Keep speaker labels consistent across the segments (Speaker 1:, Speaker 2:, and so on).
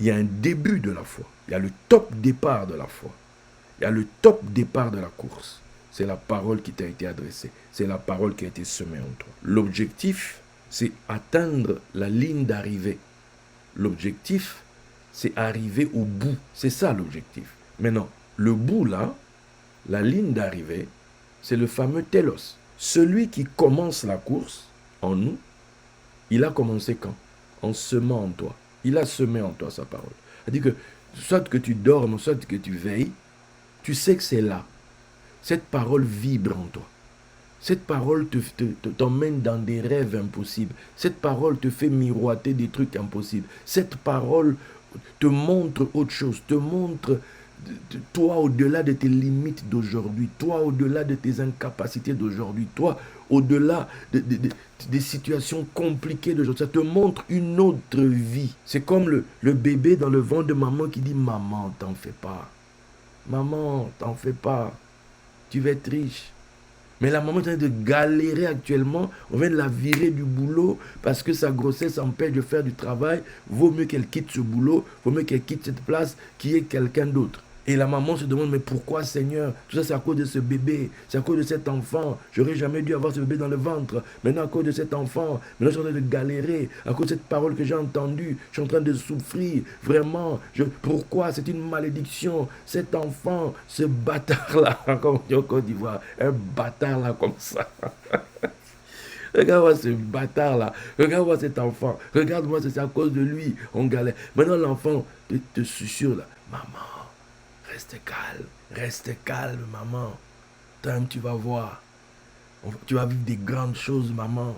Speaker 1: il y a un début de la foi. Il y a le top départ de la foi. Il y a le top départ de la course. C'est la parole qui t'a été adressée. C'est la parole qui a été semée en toi. L'objectif, c'est atteindre la ligne d'arrivée. L'objectif, c'est arriver au bout. C'est ça l'objectif. Maintenant, le bout là, la ligne d'arrivée, c'est le fameux télos. Celui qui commence la course en nous, il a commencé quand? En semant en toi. Il a semé en toi sa parole. C'est-à-dire que, soit que tu dormes, soit que tu veilles, tu sais que c'est là. Cette parole vibre en toi. Cette parole t'emmène dans des rêves impossibles. Cette parole te fait miroiter des trucs impossibles. Cette parole te montre autre chose, te montre toi au-delà de tes limites d'aujourd'hui, toi au-delà de tes incapacités d'aujourd'hui, toi au-delà des situations compliquées d'aujourd'hui. Ça te montre une autre vie. C'est comme le bébé dans le ventre de maman qui dit « Maman, t'en fais pas. Maman, t'en fais pas. Tu vas être riche. » Mais la maman est en train de galérer actuellement. On vient de la virer du boulot parce que sa grossesse empêche de faire du travail. Vaut mieux qu'elle quitte ce boulot. Vaut mieux qu'elle quitte cette place qui est quelqu'un d'autre. Et la maman se demande, mais pourquoi Seigneur? Tout ça c'est à cause de ce bébé. C'est à cause de cet enfant. J'aurais jamais dû avoir ce bébé dans le ventre. Maintenant à cause de cet enfant. Maintenant je suis en train de galérer. À cause de cette parole que j'ai entendue. Je suis en train de souffrir. Vraiment. Pourquoi? C'est une malédiction. Cet enfant, ce bâtard-là, comme on dit en Côte d'Ivoire. Un bâtard là comme ça. Regarde-moi ce bâtard-là. Regarde-moi cet enfant. Regarde-moi, c'est à cause de lui. On galère. Maintenant l'enfant te susurre là. Maman. Reste calme, maman. Toi, tu vas voir. Tu vas vivre des grandes choses, maman.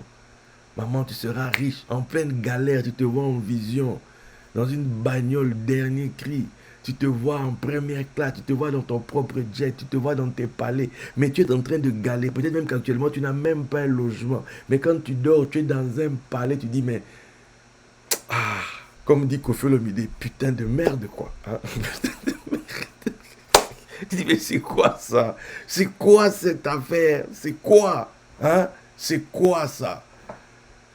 Speaker 1: Maman, tu seras riche. En pleine galère, tu te vois en vision. Dans une bagnole, dernier cri. Tu te vois en première classe. Tu te vois dans ton propre jet. Tu te vois dans tes palais. Mais tu es en train de galérer. Peut-être même qu'actuellement, tu n'as même pas un logement. Mais quand tu dors, tu es dans un palais. Tu dis, mais... Ah, comme dit Koffi Olomide, putain de merde, quoi. Hein? Putain de merde. Tu dis, mais c'est quoi ça? C'est quoi cette affaire? C'est quoi? Hein? C'est quoi ça?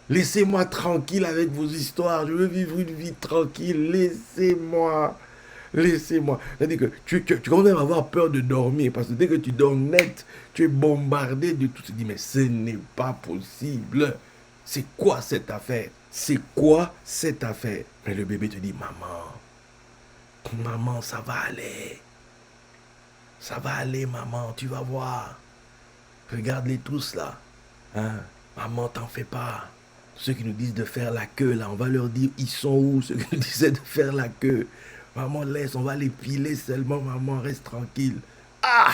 Speaker 1: Laissez-moi tranquille avec vos histoires. Je veux vivre une vie tranquille. Laissez-moi. Laissez-moi. C'est-à-dire que tu commences même à avoir peur de dormir. Parce que dès que tu dors net, tu es bombardé de tout. Tu te dis, mais ce n'est pas possible. C'est quoi cette affaire? C'est quoi cette affaire? Mais le bébé te dit, maman, ça va aller. Ça va aller, maman, tu vas voir. Regarde-les tous là. Hein? Maman, t'en fais pas. Ceux qui nous disent de faire la queue là, on va leur dire, ils sont où? Ceux qui nous disaient de faire la queue. Maman, laisse, on va les piler seulement, maman, reste tranquille. Ah!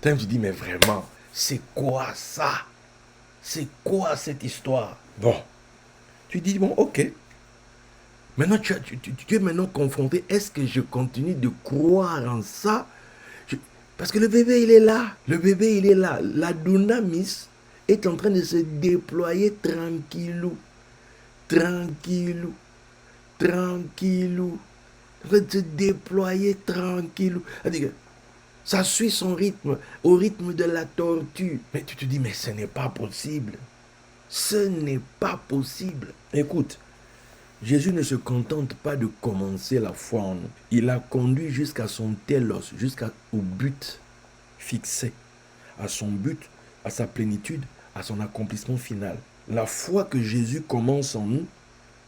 Speaker 1: Tu dis, mais vraiment, c'est quoi ça? C'est quoi cette histoire? Bon. Tu dis, bon, ok. Maintenant, tu es maintenant confronté. Est-ce que je continue de croire en ça? Parce que le bébé, il est là. Le bébé, il est là. La dunamis est en train de se déployer tranquillou. Tranquillou. Tranquillou. En train de se déployer tranquillou. C'est-à-dire que ça suit son rythme, au rythme de la tortue. Mais tu te dis, mais ce n'est pas possible. Ce n'est pas possible. Écoute, Jésus ne se contente pas de commencer la foi en nous. Il a conduit jusqu'à son télos, jusqu'au but fixé, à son but, à sa plénitude, à son accomplissement final. La foi que Jésus commence en nous,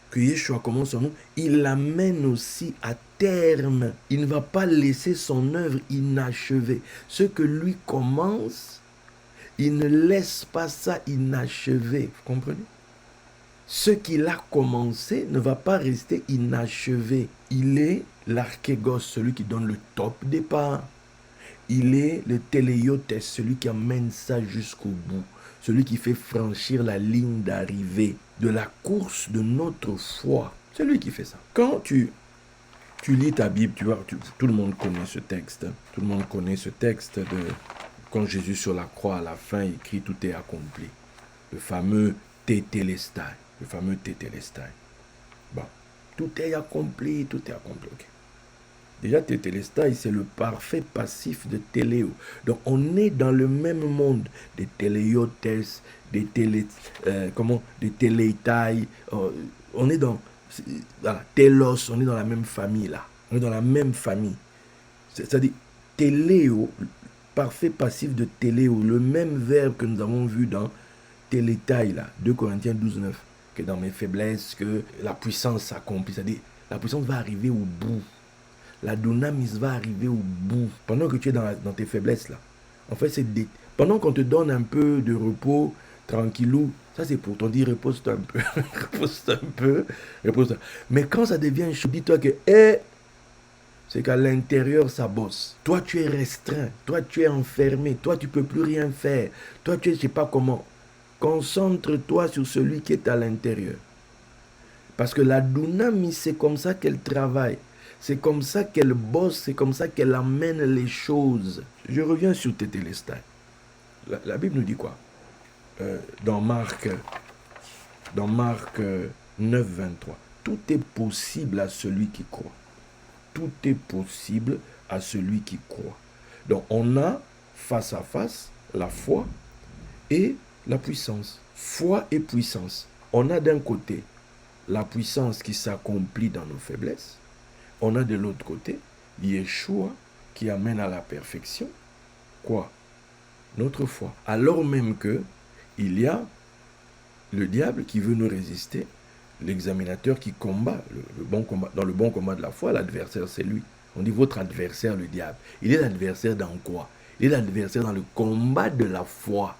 Speaker 1: que Yeshua commence en nous, il l'amène aussi à terme. Il ne va pas laisser son œuvre inachevée. Ce que lui commence, il ne laisse pas ça inachevé. Vous comprenez? Ce qu'il a commencé ne va pas rester inachevé. Il est l'archégos, celui qui donne le top départ. Il est le téléiotes, celui qui amène ça jusqu'au bout. Celui qui fait franchir la ligne d'arrivée de la course de notre foi. C'est lui qui fait ça. Quand tu lis ta Bible, tu vois, tout le monde connaît ce texte. Tout le monde connaît ce texte de quand Jésus sur la croix à la fin écrit tout est accompli. Le fameux tétélestai. Le fameux tétélestai. Bon, tout est accompli, tout est accompli. Okay. Déjà, tétélestai, c'est le parfait passif de téléo. Donc, on est dans le même monde des téléiotes, des téléitai. On est dans Voilà, télos, on est dans la même famille là. On est dans la même famille. C'est-à-dire, téléo, parfait passif de téléo, le même verbe que nous avons vu dans télétaï là, 2 Corinthiens 12, 9, que dans mes faiblesses, que la puissance s'accomplit. C'est-à-dire, la puissance va arriver au bout. La dunamis va arriver au bout. Pendant que tu es dans tes faiblesses là. En fait, pendant qu'on te donne un peu de repos, tranquillou, ça c'est pour ton dire repose-toi un peu, repose-toi un peu, repose-toi. Mais quand ça devient chaud, dis-toi que, c'est qu'à l'intérieur ça bosse. Toi tu es restreint, toi tu es enfermé, toi tu peux plus rien faire, toi tu es je sais pas comment. Concentre-toi sur celui qui est à l'intérieur. Parce que la dunamis, c'est comme ça qu'elle travaille. C'est comme ça qu'elle bosse, c'est comme ça qu'elle amène les choses. Je reviens sur Tétélestai. La Bible nous dit quoi? Dans Marc 9, 23. Tout est possible à celui qui croit. Tout est possible à celui qui croit. Donc on a face à face la foi et la puissance. Foi et puissance. On a d'un côté la puissance qui s'accomplit dans nos faiblesses. On a de l'autre côté Yeshua qui amène à la perfection. Quoi? Notre foi. Alors même que il y a le diable qui veut nous résister, l'examinateur qui combat, le bon combat, dans le bon combat de la foi, l'adversaire c'est lui. On dit votre adversaire le diable. Il est l'adversaire dans quoi? Il est l'adversaire dans le combat de la foi.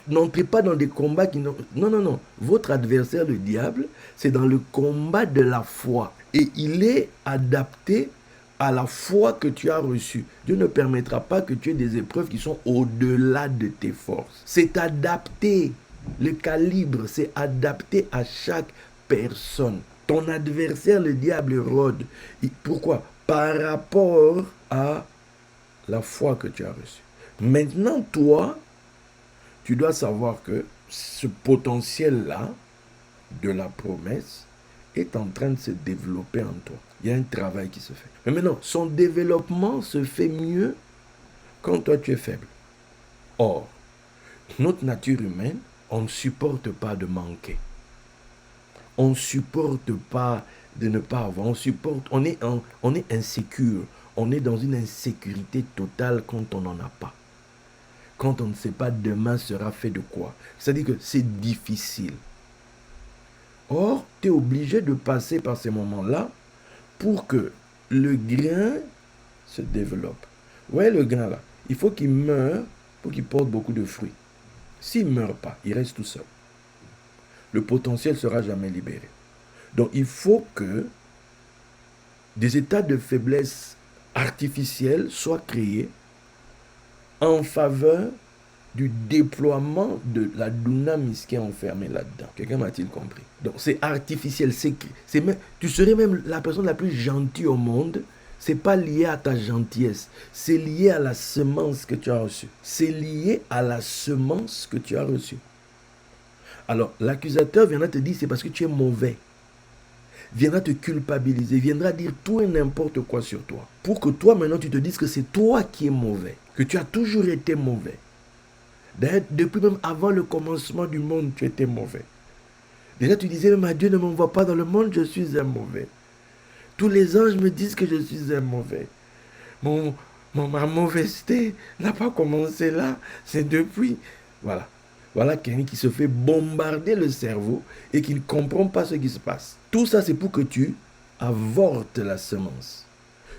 Speaker 1: N'entrez pas dans des combats qui... Non. Votre adversaire le diable, c'est dans le combat de la foi. Et il est adapté à la foi que tu as reçue. Dieu ne permettra pas que tu aies des épreuves qui sont au-delà de tes forces. C'est adapté. Le calibre, c'est adapté à chaque personne. Ton adversaire, le diable, rôde. Pourquoi? Par rapport à la foi que tu as reçue. Maintenant, toi, tu dois savoir que ce potentiel-là de la promesse est en train de se développer en toi. Il y a un travail qui se fait. Mais maintenant, son développement se fait mieux quand toi tu es faible. Or, notre nature humaine, on ne supporte pas de manquer. On ne supporte pas de ne pas avoir. On est insécure. On est dans une insécurité totale quand on n'en a pas. Quand on ne sait pas demain sera fait de quoi. C'est-à-dire que c'est difficile. Or, tu es obligé de passer par ces moments-là pour que le grain se développe. Ouais, le grain là, il faut qu'il meure pour qu'il porte beaucoup de fruits. S'il ne meurt pas, il reste tout seul. Le potentiel ne sera jamais libéré. Donc, il faut que des états de faiblesse artificiels soient créés en faveur du déploiement de la dunamis qui est enfermée là-dedans. Quelqu'un m'a-t-il compris? Donc c'est artificiel, tu serais même la personne la plus gentille au monde, c'est pas lié à ta gentillesse, c'est lié à la semence que tu as reçue. C'est lié à la semence que tu as reçue. Alors l'accusateur viendra te dire c'est parce que tu es mauvais. Viendra te culpabiliser, viendra dire tout et n'importe quoi sur toi. Pour que toi maintenant tu te dises que c'est toi qui es mauvais, que tu as toujours été mauvais. D'ailleurs, depuis même avant le commencement du monde, tu étais mauvais. Déjà, tu disais, mais Dieu ne m'envoie pas dans le monde, je suis un mauvais. Tous les anges me disent que je suis un mauvais. Ma mauvaiseté n'a pas commencé là, c'est depuis. Voilà. Voilà quelqu'un qui se fait bombarder le cerveau et qui ne comprend pas ce qui se passe. Tout ça, c'est pour que tu avortes la semence,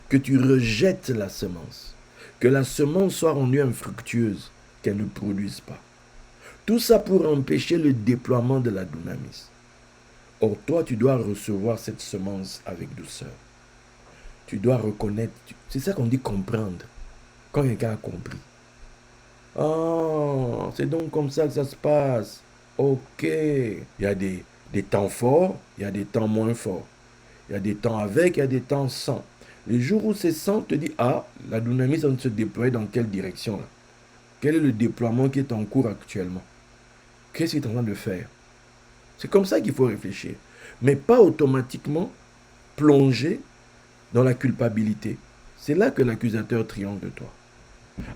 Speaker 1: que tu rejettes la semence, que la semence soit rendue infructueuse, qu'elle ne produise pas. Tout ça pour empêcher le déploiement de la dunamis. Or, toi, tu dois recevoir cette semence avec douceur. Tu dois reconnaître. C'est ça qu'on dit comprendre. Quand quelqu'un a compris. Oh, c'est donc comme ça que ça se passe. Ok. Il y a des temps forts, il y a des temps moins forts. Il y a des temps avec, il y a des temps sans. Les jours où c'est sans, te dis, la dunamis va se déployer dans quelle direction là? Quel est le déploiement qui est en cours actuellement? Qu'est-ce qu'il est en train de faire? C'est comme ça qu'il faut réfléchir. Mais pas automatiquement plonger dans la culpabilité. C'est là que l'accusateur triomphe de toi.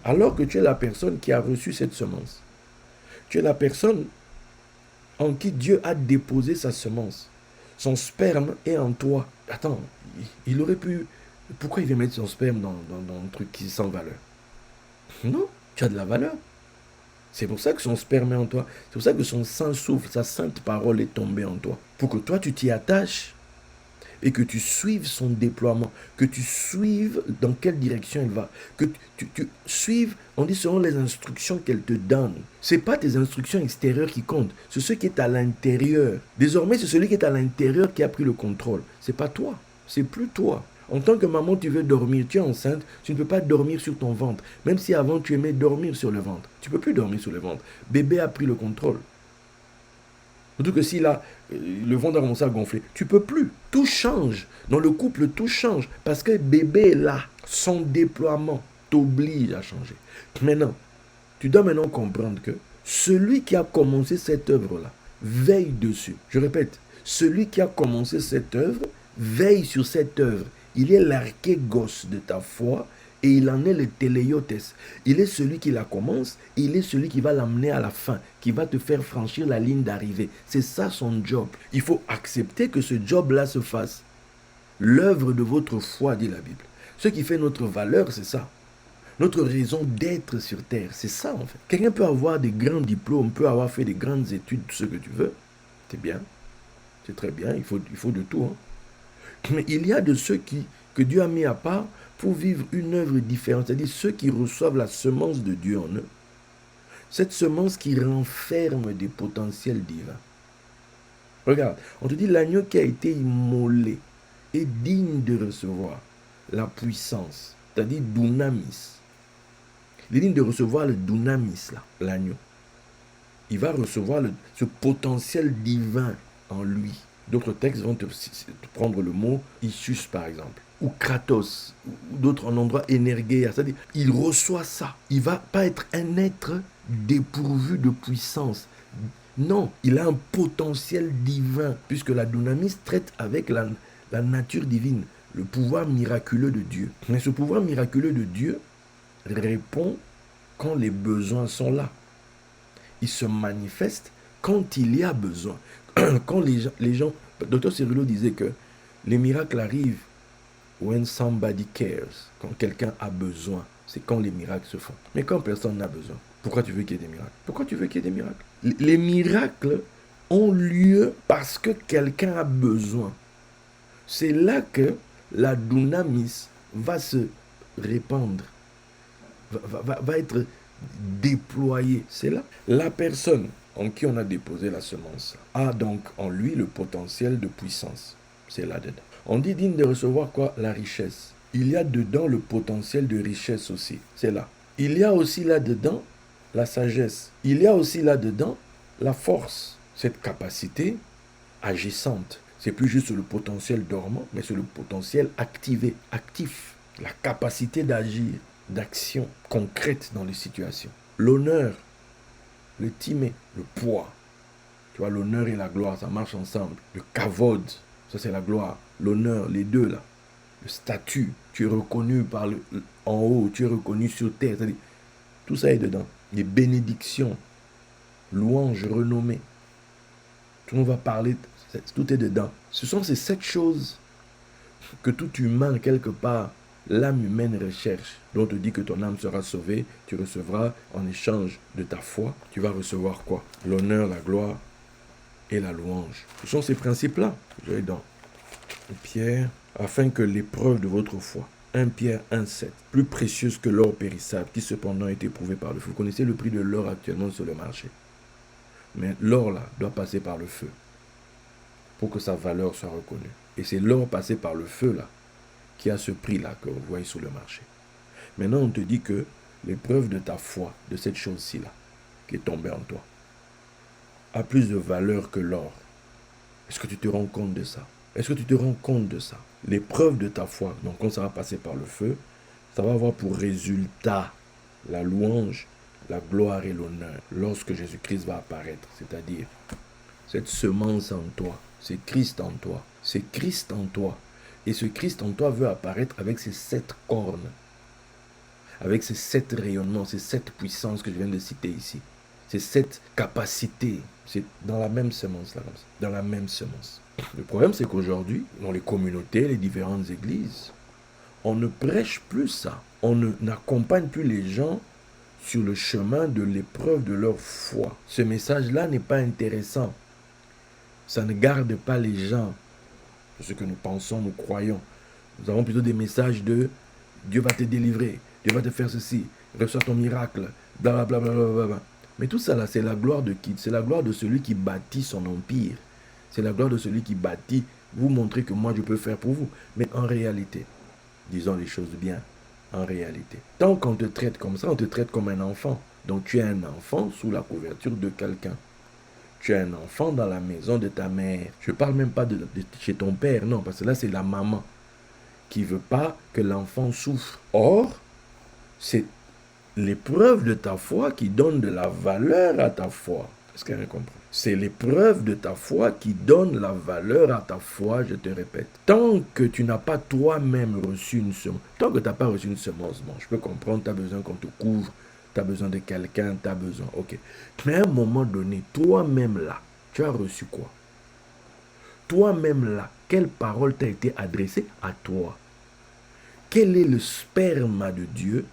Speaker 1: Alors que tu es la personne qui a reçu cette semence. Tu es la personne en qui Dieu a déposé sa semence. Son sperme est en toi. Attends, il aurait pu... Pourquoi il vient mettre son sperme dans un truc qui est sans valeur? Non, tu as de la valeur. C'est pour ça que son sperme est en toi. C'est pour ça que son sang souffle, sa sainte parole est tombée en toi. Pour que toi, tu t'y attaches et que tu suives son déploiement, que tu suives dans quelle direction il va, que tu suives, on dit selon les instructions qu'elle te donne. Ce n'est pas tes instructions extérieures qui comptent, c'est ce qui est à l'intérieur. Désormais, c'est celui qui est à l'intérieur qui a pris le contrôle. Ce n'est pas toi, c'est plus toi. En tant que maman, tu veux dormir, tu es enceinte, tu ne peux pas dormir sur ton ventre. Même si avant tu aimais dormir sur le ventre. Tu ne peux plus dormir sur le ventre. Bébé a pris le contrôle. Surtout que si là, le ventre a commencé à gonfler, tu ne peux plus. Tout change. Dans le couple, tout change. Parce que bébé est là. Son déploiement t'oblige à changer. Maintenant, tu dois maintenant comprendre que celui qui a commencé cette œuvre-là veille dessus. Je répète, celui qui a commencé cette œuvre veille sur cette œuvre. Il est l'archégos de ta foi et il en est le téléiotes. Il est celui qui la commence, il est celui qui va l'amener à la fin, qui va te faire franchir la ligne d'arrivée. C'est ça son job. Il faut accepter que ce job-là se fasse. L'œuvre de votre foi, dit la Bible. Ce qui fait notre valeur, c'est ça. Notre raison d'être sur terre, c'est ça en fait. Quelqu'un peut avoir des grands diplômes, peut avoir fait des grandes études, tout ce que tu veux. C'est bien, c'est très bien, il faut de tout. Hein. Mais il y a de ceux que Dieu a mis à part pour vivre une œuvre différente. C'est-à-dire ceux qui reçoivent la semence de Dieu en eux. Cette semence qui renferme des potentiels divins. Regarde, on te dit l'agneau qui a été immolé est digne de recevoir la puissance. C'est-à-dire dunamis. Il est digne de recevoir le dunamis, là, l'agneau. Il va recevoir ce potentiel divin en lui. D'autres textes vont te prendre le mot Isus par exemple, ou Kratos, ou d'autres en endroit énergéa. C'est-à-dire, il reçoit ça. Il ne va pas être un être dépourvu de puissance. Non, il a un potentiel divin, puisque la dunamis traite avec la nature divine, le pouvoir miraculeux de Dieu. Mais ce pouvoir miraculeux de Dieu répond quand les besoins sont là. Il se manifeste quand il y a besoin. Quand les gens, Dr. Cyrullo disait que les miracles arrivent when somebody cares, quand quelqu'un a besoin. C'est quand les miracles se font. Mais quand personne n'a besoin, pourquoi tu veux qu'il y ait des miracles? Pourquoi tu veux qu'il y ait des miracles? Les miracles ont lieu parce que quelqu'un a besoin. C'est là que la dunamis va se répandre, va être déployée. C'est là. La personne en qui on a déposé la semence a donc en lui le potentiel de puissance. C'est là-dedans. On dit digne de recevoir quoi? La richesse. Il y a dedans le potentiel de richesse aussi. C'est là. Il y a aussi là-dedans la sagesse. Il y a aussi là-dedans la force. Cette capacité agissante. C'est plus juste le potentiel dormant, mais c'est le potentiel activé, actif. La capacité d'agir, d'action concrète dans les situations. L'honneur, le timé, le poids. Tu vois, l'honneur et la gloire, ça marche ensemble. Le kavod, ça c'est la gloire. L'honneur, les deux là. Le statut, tu es reconnu par en haut, tu es reconnu sur terre. C'est-à-dire, tout ça est dedans. Les bénédictions, louanges, renommées. Tout le monde va parler, tout est dedans. Ce sont ces 7 choses que tout humain, quelque part, l'âme humaine recherche. Donc on te dit que ton âme sera sauvée, tu recevras en échange de ta foi, tu vas recevoir quoi? L'honneur, la gloire et la louange. Ce sont ces principes-là. Je vais dans Pierre, afin que l'épreuve de votre foi, 1 Pierre 1,7, plus précieuse que l'or périssable, qui cependant est éprouvé par le feu. Vous connaissez le prix de l'or actuellement sur le marché. Mais l'or là doit passer par le feu pour que sa valeur soit reconnue. Et c'est l'or passé par le feu là qui a ce prix-là que vous voyez sur le marché. Maintenant, on te dit que l'épreuve de ta foi, de cette chose-ci là, qui est tombée en toi, a plus de valeur que l'or. Est-ce que tu te rends compte de ça? Est-ce que tu te rends compte de ça? L'épreuve de ta foi, donc quand ça va passer par le feu, ça va avoir pour résultat la louange, la gloire et l'honneur lorsque Jésus-Christ va apparaître. C'est-à-dire, cette semence en toi, c'est Christ en toi, c'est Christ en toi. Et ce Christ en toi veut apparaître avec ses 7 cornes, avec ces 7 rayonnements, ces 7 puissances que je viens de citer ici. Ces 7 capacités, c'est dans la même semence, là, dans la même semence. Le problème, c'est qu'aujourd'hui, dans les communautés, les différentes églises, on ne prêche plus ça. On n'accompagne plus les gens sur le chemin de l'épreuve de leur foi. Ce message-là n'est pas intéressant. Ça ne garde pas les gens de ce que nous pensons, nous croyons. Nous avons plutôt des messages de Dieu va te délivrer, Dieu va te faire ceci, reçois ton miracle, blablabla. Bla, bla, bla, bla. Mais tout ça là, c'est la gloire de qui? C'est la gloire de celui qui bâtit son empire. C'est la gloire de celui qui bâtit. Vous montrez que moi je peux faire pour vous. Mais en réalité, disons les choses bien, en réalité, tant qu'on te traite comme ça, on te traite comme un enfant. Donc tu es un enfant sous la couverture de quelqu'un. Tu es un enfant dans la maison de ta mère. Je ne parle même pas de chez ton père, non, parce que là c'est la maman qui ne veut pas que l'enfant souffre. Or, c'est l'épreuve de ta foi qui donne de la valeur à ta foi. Est-ce que vous comprenez? C'est l'épreuve de ta foi qui donne la valeur à ta foi, je te répète. Tant que tu n'as pas toi-même reçu une semence, tant que tu n'as pas reçu une semence, bon, je peux comprendre, tu as besoin qu'on te couvre, tu as besoin de quelqu'un, tu as besoin, ok. Mais à un moment donné, toi-même là, tu as reçu quoi? Toi-même là, quelle parole t'a été adressée à toi? Quel est le sperme de Dieu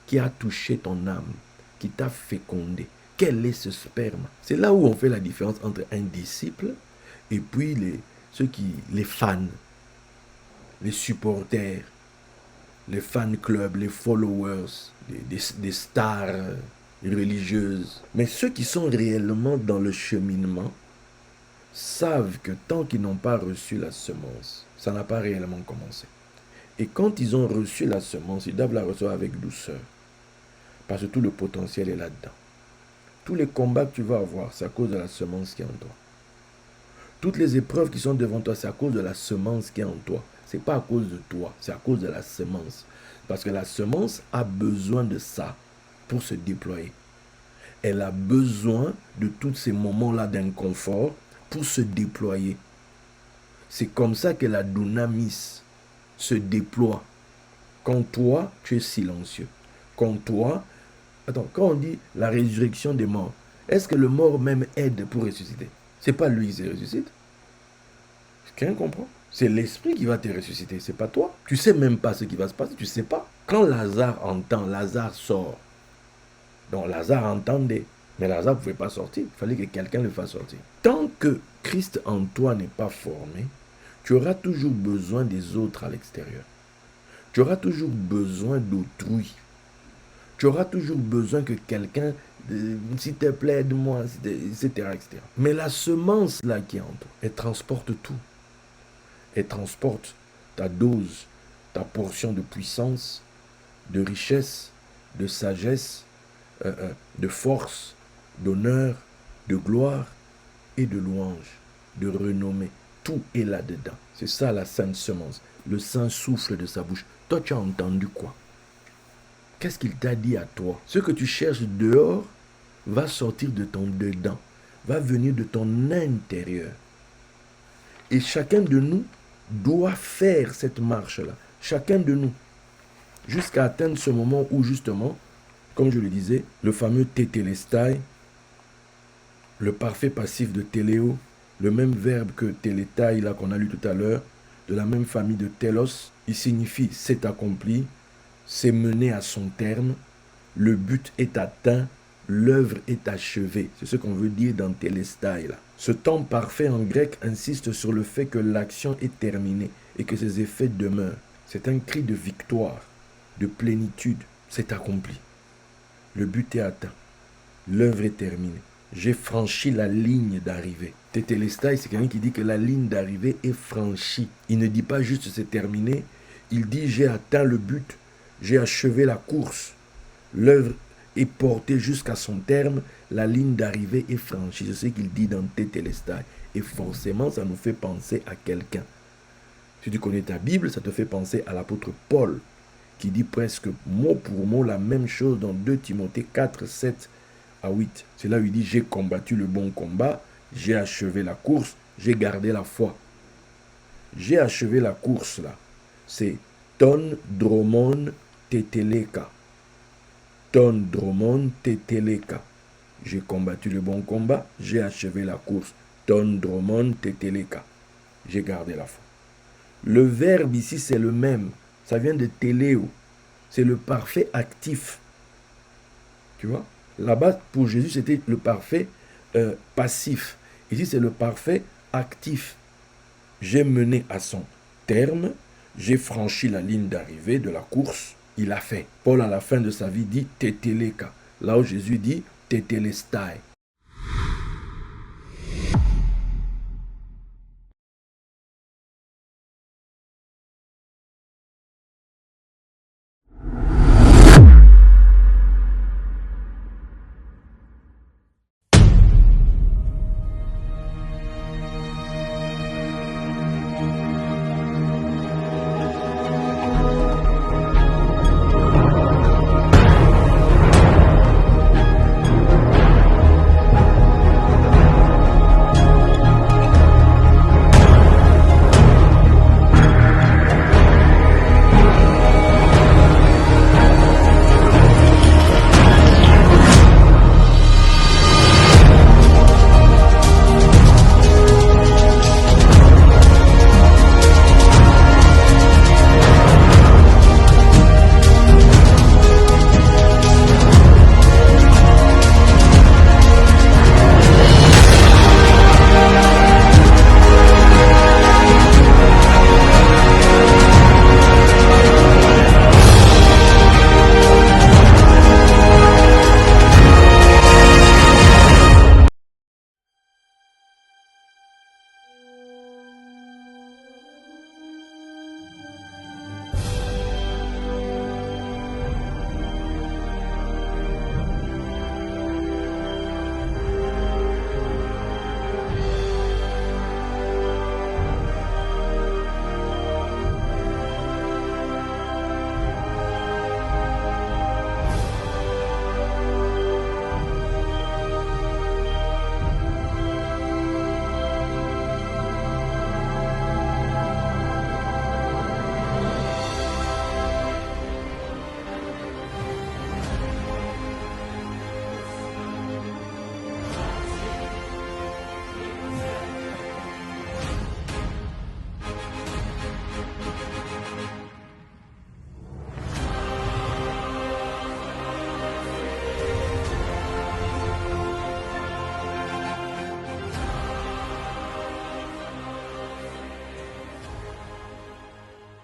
Speaker 1: qui a touché ton âme, qui t'a fécondé? Quel est ce sperme? C'est là où on fait la différence entre un disciple et puis les fans, les supporters, les fan clubs, les followers, des stars religieuses. Mais ceux qui sont réellement dans le cheminement savent que tant qu'ils n'ont pas reçu la semence, ça n'a pas réellement commencé. Et quand ils ont reçu la semence, ils doivent la recevoir avec douceur. Parce que tout le potentiel est là-dedans. Tous les combats que tu vas avoir, c'est à cause de la semence qui est en toi. Toutes les épreuves qui sont devant toi, c'est à cause de la semence qui est en toi. Ce n'est pas à cause de toi, c'est à cause de la semence. Parce que la semence a besoin de ça pour se déployer. Elle a besoin de tous ces moments-là d'inconfort pour se déployer. C'est comme ça que la dunamis se déploie. Quand toi, tu es silencieux. Quand toi, attends, quand on dit la résurrection des morts, est-ce que le mort même aide pour ressusciter? C'est pas lui qui se ressuscite. Quelqu'un comprend? C'est l'esprit qui va te ressusciter, c'est pas toi. Tu sais même pas ce qui va se passer, tu sais pas. Quand Lazare entend, Lazare sort. Donc Lazare entendait, mais Lazare ne pouvait pas sortir. Il fallait que quelqu'un le fasse sortir. Tant que Christ en toi n'est pas formé, tu auras toujours besoin des autres à l'extérieur. Tu auras toujours besoin d'autrui. Tu auras toujours besoin que quelqu'un, s'il te plaît, aide-moi, etc., etc. Mais la semence là qui est en toi, elle transporte tout. Elle transporte ta dose, ta portion de puissance, de richesse, de sagesse, de force, d'honneur, de gloire et de louange, de renommée. Tout est là-dedans. C'est ça la sainte semence. Le Saint souffle de sa bouche. Toi, tu as entendu quoi? Qu'est-ce qu'il t'a dit à toi? Ce que tu cherches dehors va sortir de ton dedans, va venir de ton intérieur. Et chacun de nous doit faire cette marche-là. Chacun de nous. Jusqu'à atteindre ce moment où justement, comme je le disais, le fameux tétélestai, le parfait passif de téléo, le même verbe que télétai là qu'on a lu tout à l'heure, de la même famille de télos, il signifie c'est accompli, c'est mené à son terme, le but est atteint, l'œuvre est achevée. C'est ce qu'on veut dire dans télestai là. Ce temps parfait en grec insiste sur le fait que l'action est terminée et que ses effets demeurent. C'est un cri de victoire, de plénitude. C'est accompli. Le but est atteint. L'œuvre est terminée. J'ai franchi la ligne d'arrivée. Tétélestai, c'est quelqu'un qui dit que la ligne d'arrivée est franchie. Il ne dit pas juste c'est terminé. Il dit j'ai atteint le but. J'ai achevé la course. L'œuvre est portée jusqu'à son terme. La ligne d'arrivée est franchie. C'est ce qu'il dit dans Tétélestai. Et forcément, ça nous fait penser à quelqu'un. Si tu connais ta Bible, ça te fait penser à l'apôtre Paul, qui dit presque mot pour mot la même chose dans 2 Timothée 4, 7 à 8. C'est là où il dit, j'ai combattu le bon combat, j'ai achevé la course, j'ai gardé la foi. J'ai achevé la course là. C'est ton dromon teteleka. Ton dromon teteleka. J'ai combattu le bon combat, j'ai achevé la course. Ton dromon teteleka. j'ai gardé la foi. Le verbe ici, c'est le même. Ça vient de téléo. C'est le parfait actif. Tu vois? Là-bas, pour Jésus, c'était le parfait passif. Ici, c'est le parfait actif. J'ai mené à son terme, j'ai franchi la ligne d'arrivée de la course, il a fait. Paul, à la fin de sa vie, dit tétéleka. Là où Jésus dit tétélestai.